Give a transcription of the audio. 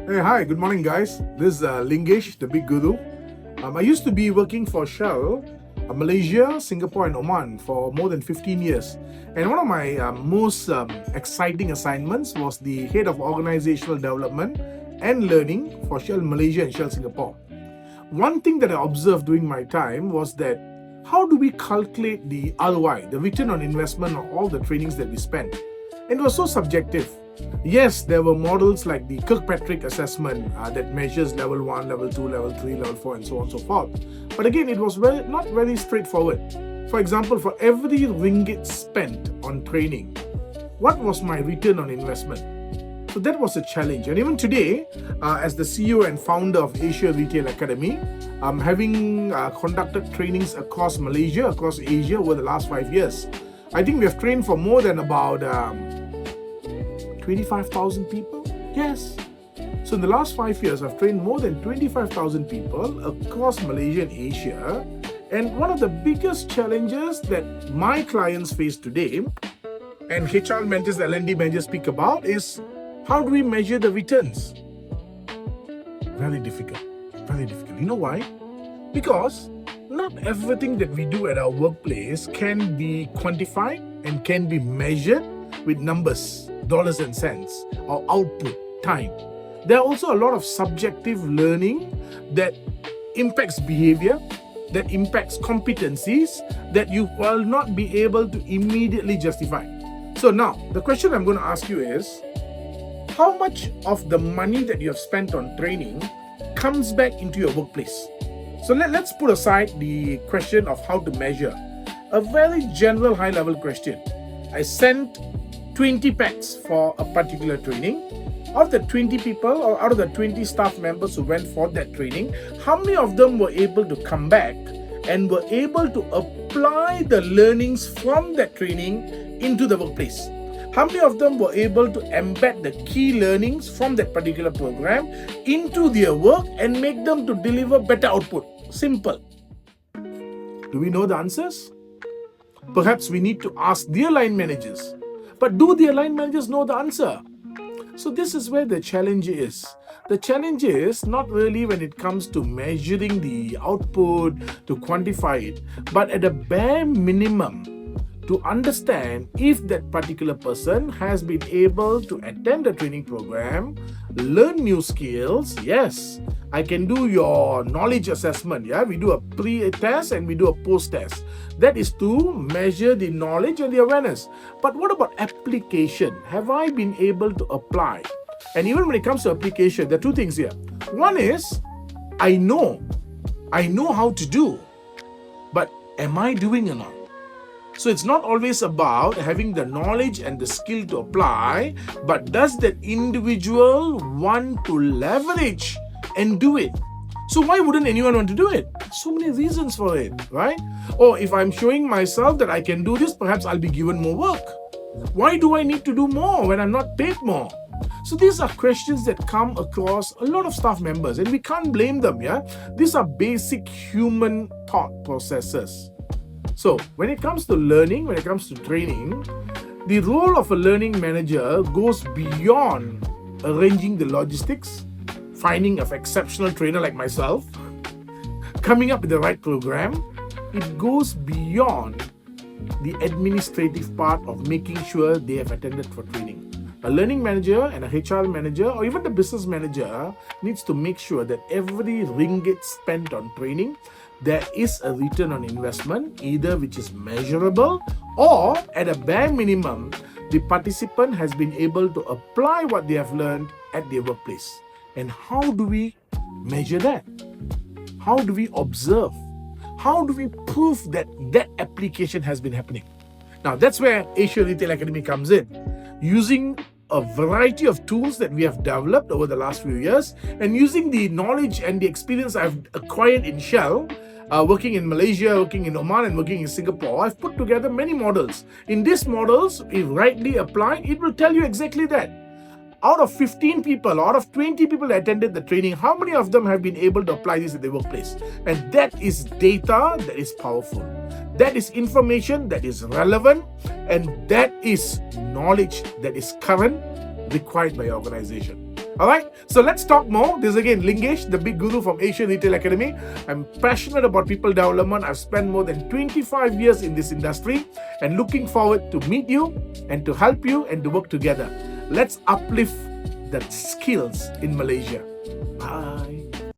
Hey, hi, good morning, guys. This is Lingesh, the BiGGuru. I used to be working for Shell, Malaysia, Singapore, and Oman for more than 15 years. And one of my most exciting assignments was the head of organizational development and learning for Shell Malaysia and Shell Singapore. One thing that I observed during my time was that how do we calculate the ROI, the return on investment of all the trainings that we spend? And it was so subjective. Yes, there were models like the Kirkpatrick assessment that measures level 1, level 2, level 3, level 4, and so on and so forth. But again, it was not very straightforward. For example, for every ringgit spent on training, what was my return on investment? So that was a challenge. And even today, as the CEO and founder of Asia Retail Academy, having conducted trainings across Malaysia, across Asia over the last 5 years, I think we have trained for more than about 25,000 people? Yes. So in the last 5 years, I've trained more than 25,000 people across Malaysia and Asia. And one of the biggest challenges that my clients face today, and HR managers, L&D managers speak about, is how do we measure the returns? Very difficult. Very difficult. You know why? Because not everything that we do at our workplace can be quantified and can be measured with numbers, dollars and cents, or output, time. There are also a lot of subjective learning that impacts behavior, that impacts competencies that you will not be able to immediately justify. So now, the question I'm going to ask you is, how much of the money that you have spent on training comes back into your workplace? So let's put aside the question of how to measure. A very general high-level question. I sent 20 packs for a particular training. Out of the 20 people or out of the 20 staff members who went for that training, how many of them were able to come back and were able to apply the learnings from that training into the workplace? How many of them were able to embed the key learnings from that particular program into their work and make them to deliver better output? Simple. Do we know the answers? Perhaps we need to ask their line managers. But do the line managers know the answer? So this is where the challenge is. The challenge is not really when it comes to measuring the output, to quantify it, but at a bare minimum, to understand if that particular person has been able to attend the training program, learn new skills. Yes, I can do your knowledge assessment. Yeah, we do a pre-test and we do a post-test. That is to measure the knowledge and the awareness. But what about application? Have I been able to apply? And even when it comes to application, there are two things here. One is, I know how to do, but am I doing or not? So it's not always about having the knowledge and the skill to apply, but does that individual want to leverage and do it? So why wouldn't anyone want to do it? So many reasons for it, right? Or if I'm showing myself that I can do this, perhaps I'll be given more work. Why do I need to do more when I'm not paid more? So these are questions that come across a lot of staff members, and we can't blame them, yeah? These are basic human thought processes. So when it comes to learning, when it comes to training, the role of a learning manager goes beyond arranging the logistics, finding an exceptional trainer like myself, coming up with the right program. It goes beyond the administrative part of making sure they have attended for training. A learning manager and a HR manager or even the business manager needs to make sure that every ringgit spent on training, there is a return on investment, either which is measurable or at a bare minimum, the participant has been able to apply what they have learned at their workplace. And how do we measure that? How do we observe? How do we prove that that application has been happening? Now, that's where Asia Retail Academy comes in. Using a variety of tools that we have developed over the last few years and using the knowledge and the experience I've acquired in Shell, working in Malaysia, working in Oman, and working in Singapore, I've put together many models. In these models, if rightly applied, it will tell you exactly that. Out of 15 people, out of 20 people that attended the training, how many of them have been able to apply this in their workplace? And that is data that is powerful. That is information that is relevant, and that is knowledge that is current, required by your organization. Alright, so let's talk more. This is again Lingesh, the big guru from Asian Retail Academy. I'm passionate about people development. I've spent more than 25 years in this industry and looking forward to meet you and to help you and to work together. Let's uplift the skills in Malaysia. Bye.